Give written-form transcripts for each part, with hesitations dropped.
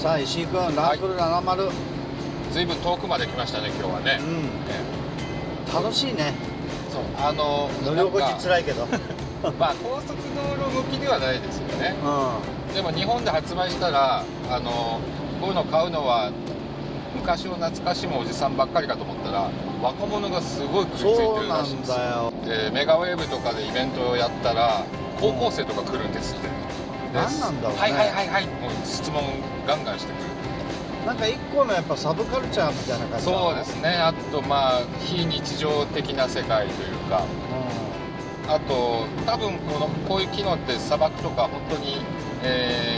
さあ石井君、ランクル70、ずいぶん遠くまで来ましたね今日はね。楽しいね。そう乗り心地つらいけどまあ高速道路向きではないですよね。でも日本で発売したらこういうの買うのは昔を懐かしむおじさんばっかりかと思ったら若者がすごい食いついてるらしいんですよ。メガウェーブとかでイベントをやったら高校生とか来るんですって。何なんだろうね。はいはいはいはい、もう質問ガンガンしてくる。なんか一個のやっぱサブカルチャーみたいな感じ。そうですね。あとまあ非日常的な世界というか、あと多分こういう機能って砂漠とか本当に、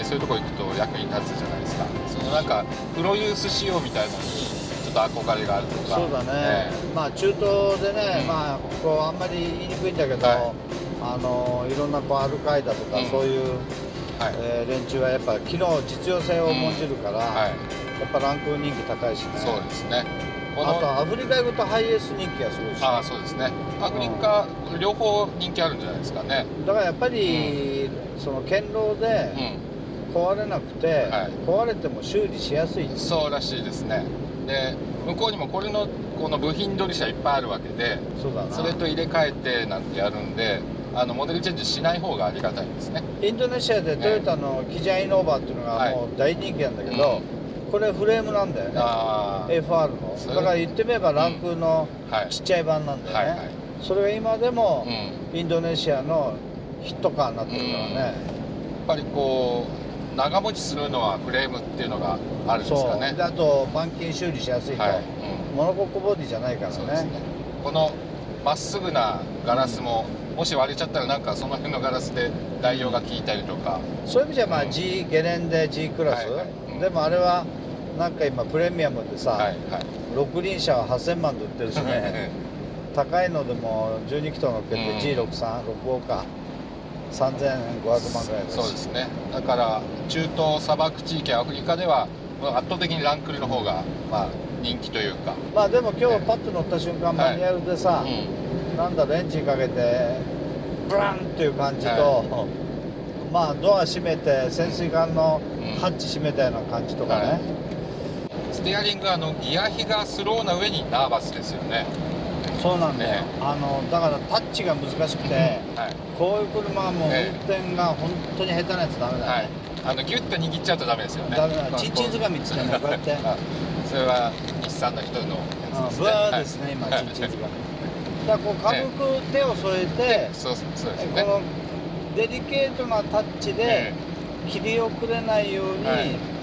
そういうとこ行くと役に立つじゃないですか。そのなんかプロユース仕様みたいのにちょっと憧れがあるとか。そうだね、まあ中東でね、まあここあんまり言いにくいんだけど、いろんなアルカイダとかそういう、連中はやっぱ機能実用性を重んじるから、やっぱランク人気高いしね。そうですね。あとアフリカ行くとハイエース人気がすごいし、ああそうですね。アフリカ、両方人気あるんじゃないですかね。だからやっぱり、その堅牢で壊れなくて、壊れても修理しやすい。そうらしいですね。で向こうにもこの部品取り車いっぱいあるわけで、それと入れ替えてなんてやるんで、モデルチェンジしない方がありがたいんですね。インドネシアでトヨタのキジャンイノーバーっていうのがもう大人気なんだけど、これフレームなんだよね。FR のだから言ってみればランクのちっちゃい版なんだよね。それが今でもインドネシアのヒットカーになってるからね。やっぱり長持ちするのはフレームっていうのがあるんですかね。であと板金修理しやすいと、モノコックボディじゃないからね。このまっすぐなガラスも、もし割れちゃったらなんかその辺のガラスで代用が効いたりとか、そういう意味じゃまあ G ゲレンデ G クラス、でもあれはなんか今プレミアムでさ、6輪車は8000万で売ってるしね高いのでも12気筒乗っけて G6365 か3500万ぐらいです。そうですね。だから中東砂漠地域アフリカでは圧倒的にランクルの方がまあ人気というか。まあでも今日パッと乗った瞬間マニュアルでさ、なんだろエンジンかけてブランっていう感じと、まあドア閉めて潜水艦のハッチ閉めたような感じとかね、ステアリングギア比がスローな上にナーバスですよね。そうなんだよ、だからタッチが難しくて、こういう車はもう運転が本当に下手なやつダメだね。ギュッと握っちゃうとダメですよね。ダメだ。チンチン掴みっつってもこうやってそれは日産の人のやつですね。ブワーですね、今チンチン掴みだから軽く手を添えて、このデリケートなタッチで切り遅れないように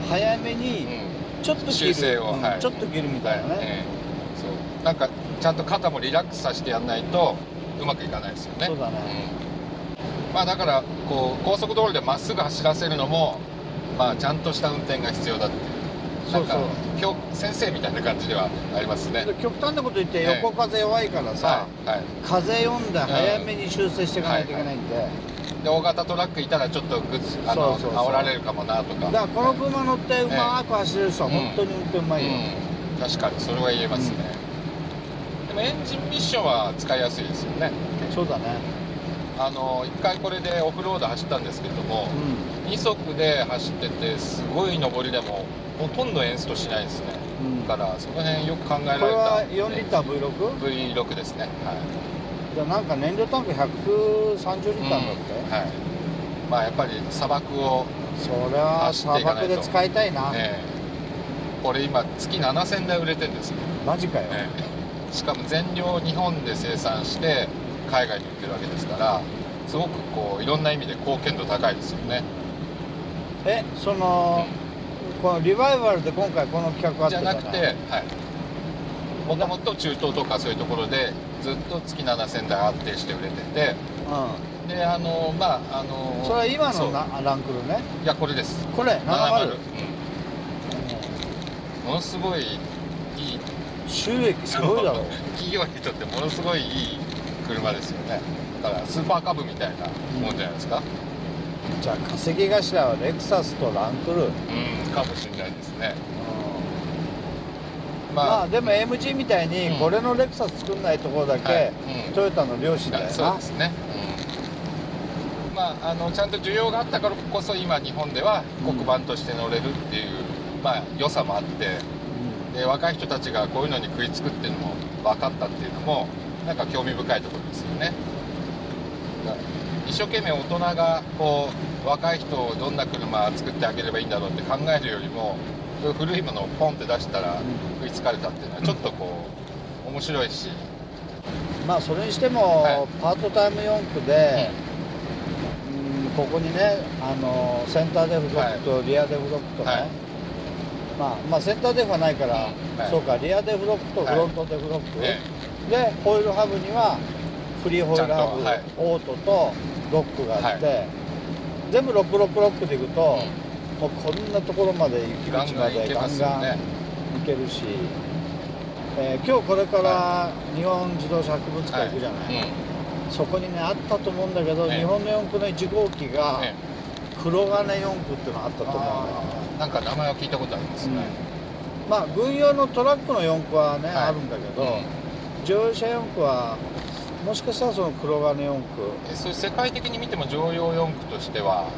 早めにちょっと切る、ちょっと切るみたいなね。そうなんかちゃんと肩もリラックスさせてやんないとうまくいかないですよね。そうだね。まあだから高速道路でまっすぐ走らせるのもまあちゃんとした運転が必要だっていう、なんか先生みたいな感じではありますね。極端なこと言って横風弱いからさ、風読んで早めに修正していかないといけないんで、大型トラックいたらちょっと煽られるかもなとか。だからこの車乗ってうまく走れる人は本当に運転うまいよ。確かにそれは言えますね。でもエンジンミッションは使いやすいですよね。そうだね。一回これでオフロード走ったんですけれども、2速で走っててすごい上りでもほとんどエンストしないですね。だからその辺よく考えられた。これは4リッター V6 ですね。じゃあなんか燃料タンク130リッターだって、まあやっぱり砂漠をそれは砂漠で使いたいな。これ今月7000台売れてるんですよ。マジかよ。しかも全量日本で生産して海外に売ってるわけですから、すごくいろんな意味で貢献度高いですよね。このリバイバルで今回この企画あったじゃない。じゃなくて、もともと中東とかそういうところでずっと月7000台安定して売れてて、でそれは今のランクルね。いやこれです。これ70、ものすごいいい収益すごいだろう。企業にとってものすごいいい車ですよね。だからスーパーカブみたいなもんじゃないですか。じゃあ稼ぎ頭はレクサスとランクルかもしれないですね。まあでも AMG みたいにこれのレクサス作んないところだけトヨタの良心だよな。そうですね。まあちゃんと需要があったからこそ今日本では黒板として乗れるっていうまあ良さもあって、で若い人たちがこういうのに食いつくっていうのも分かったっていうのもなんか興味深いところですよね。一生懸命大人がこう若い人をどんな車作ってあげればいいんだろうって考えるよりも、古いものをポンって出したら食いつかれたっていうのはちょっとこう面白いし、まあそれにしても、はい、パートタイム4区で、ここにねセンターデフロックとリアデフロックとね、はい、まあセンターデフはないから、はい、そうかリアデフロックとフロントデフロック、はい、でホイールハブにはフリーホイールハブ、はい、オートとロックがあって、はい、全部666でいくと、もうこんなところまで雪道までガンガン行けるし、今日これから日本自動車博物館行くじゃない、はい、そこにねあったと思うんだけど、日本の4区の1号機が黒金4区っていうのがあったと思うね。なんか名前は聞いたことありますね、まあ軍用のトラックの4区はね、はい、あるんだけど、乗用車4区はもしかしたらその黒金4区、そういう世界的に見ても乗用4区としては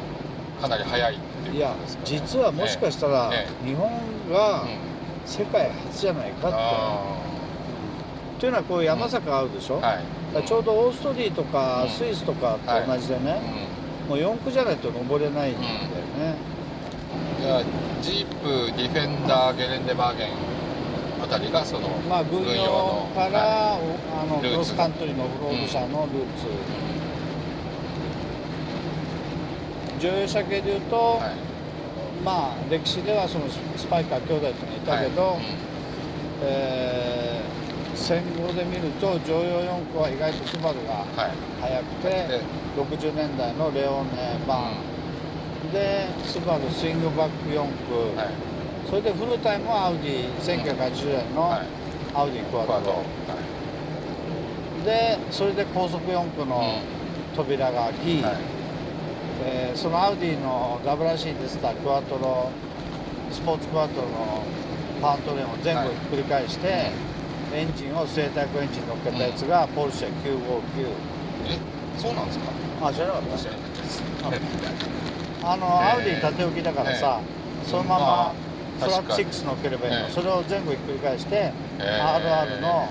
かなり速いっていうことですかね。いや実はもしかしたら日本が世界初じゃないかって、というのはこう山坂あるでしょ、はい、ちょうどオーストリーとかスイスとかと同じでね、もう4区じゃないと登れないんだよね。いやジープディフェンダーゲレンデバーゲンあたりがそのまあ軍用から、はい、クロスカントリーのオフロード車のルーツ、乗用車系でいうと、はい、まあ歴史ではそのスパイカー兄弟っていうのがいたけど、はい、戦後で見ると乗用4区は意外とスバルが速くて、はい、60年代のレオネバン、でスバルスイングバック4区、はい、それでフルタイムはアウディ1980年のアウディクワッド、はい、でそれで高速4区の扉が開き、はい、そのアウディのダブルシーでしたクワトロスポーツクワトロのパートレーンを全部ひっくり返して、はい、エンジンを末田クエンジン乗っけたやつがポルシェ959。そうなんですか？あ、知らなかった。知らなかったです。アウディ縦置きだからさ、そのままトラック6乗っければいいの、それを全部ひっくり返して、RR の、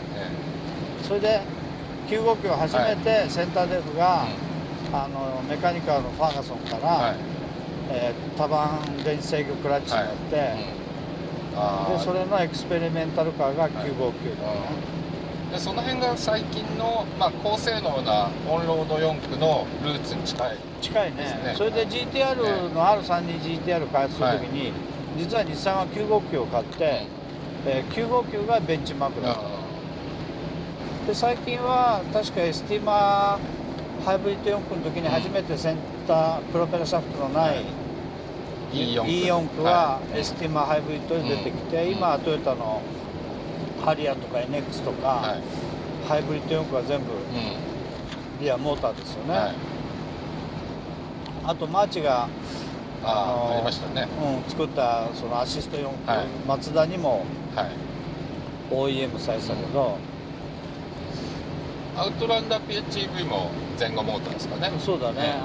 それで959を初めてセンターデフが、メカニカルのファーガソンから、多番電子制御クラッチに乗って、でそれのエクスペリメンタルカーが959だよね。でその辺が最近の、高性能なオンロード4区のルーツに近い近いね。それで GTR の R32GTR 開発するときに、実は日産は959を買って、959がベンチマークだった。で最近は確かエスティマハイブリッド4区の時に初めてセンタープロペラシャフトのない、E4 区はエスティマハイブリッドで出てきて、今トヨタのハリアーとか NX とか、ハイブリッド4区は全部リアモーターですよね。あとマーチがありましたね、作ったそのアシスト4区、マツダにも OEM されてたけど、アウトランダー PHEV も前後モーターですかね。そうだね、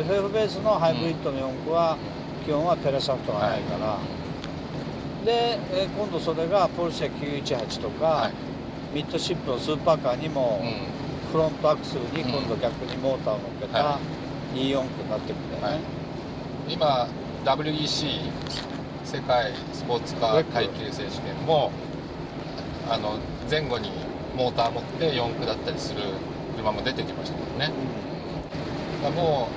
FF ベースのハイブリッドの4区は基本はペラシャフトがないから、で今度それがポルシェ918とか、ミッドシップのスーパーカーにもフロントアクセルに今度逆にモーターを乗っけた E4 区になってくるんだよね。今 WEC 世界スポーツカー耐久選手権も前後にモーター持って4駆だったりする車も出てきましたけどね、も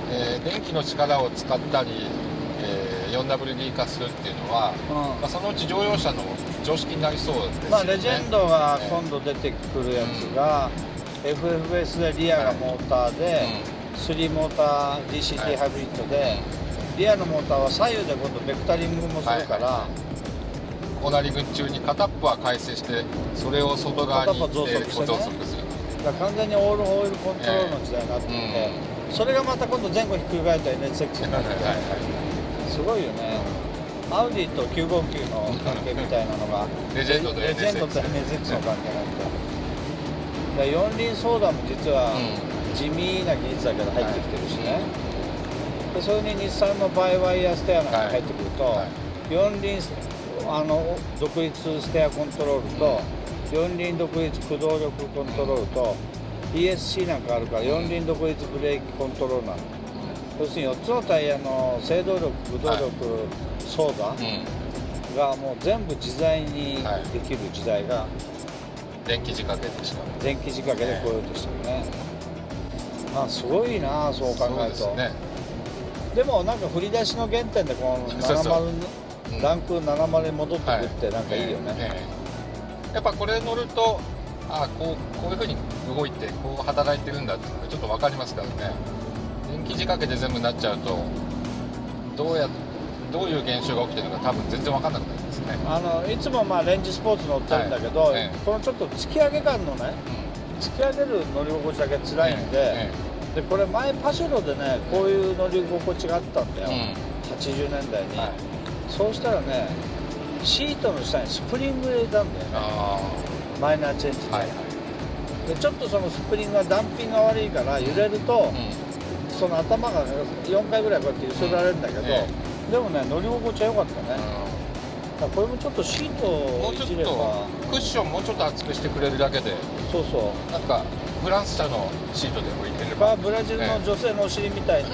う、電気の力を使ったり、4WD 化するっていうのは、そのうち乗用車の常識になりそうですよね。レジェンドが今度出てくるやつが、FFS でリアがモーターで、3モーター DCT ハイブリッドで、リアのモーターは左右で今度ベクタリングもするから、コーナリング中に片っぽは回生してそれを外側に増速する。だから完全にオールオイルコントロールの時代になっていて、それがまた今度前後ひっくり返った NSX になってて、すごいよね。アウディと959の関係みたいなのがレジェンドと NSX の関係になって、四輪ソーダも実は地味な技術だけど入ってきてるしね、でそれに日産のバイワイヤーステアなんか入ってくると、4輪独立ステアコントロールと、4輪独立駆動力コントロールと ESC なんかあるから4輪独立ブレーキコントロールなの。要するに4つのタイヤの制動力、駆動力、操作がもう全部自在にできる時代が、電気仕掛けでした。電気仕掛けでこういうとしたよね。まあすごいな、そう考えると。でもなんか振り出しの原点でこの70ランク70に戻ってくってなんかいいよね。やっぱこれ乗るとこういうふうに動いてこう働いてるんだってちょっと分かりますからね。電気仕掛けで全部なっちゃうとどういう現象が起きてるのか多分全然分かんなくなりますね。いつもレンジスポーツ乗ってるんだけど、このちょっと突き上げ感のね、突き上げる乗り心地だけ辛いんで、でこれ前パシェロでねこういう乗り心地があったんだよ、80年代に、そうしたらねシートの下にスプリング入れたんだよね、マイナーチェンジで、でちょっとそのスプリングがダンピングが悪いから揺れると、その頭が4回ぐらいこうやって揺すられるんだけど、でもね乗り心地は良かったね。これもちょっとシートをいじれば、クッションもうちょっと厚くしてくれるだけで、そうそう、なんかフランス車のシートでもいければ、ブラジルの女性のお尻みたいに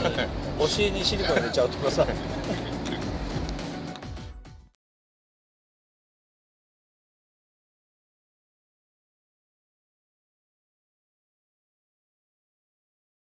お尻にシリコン入れちゃうとかさ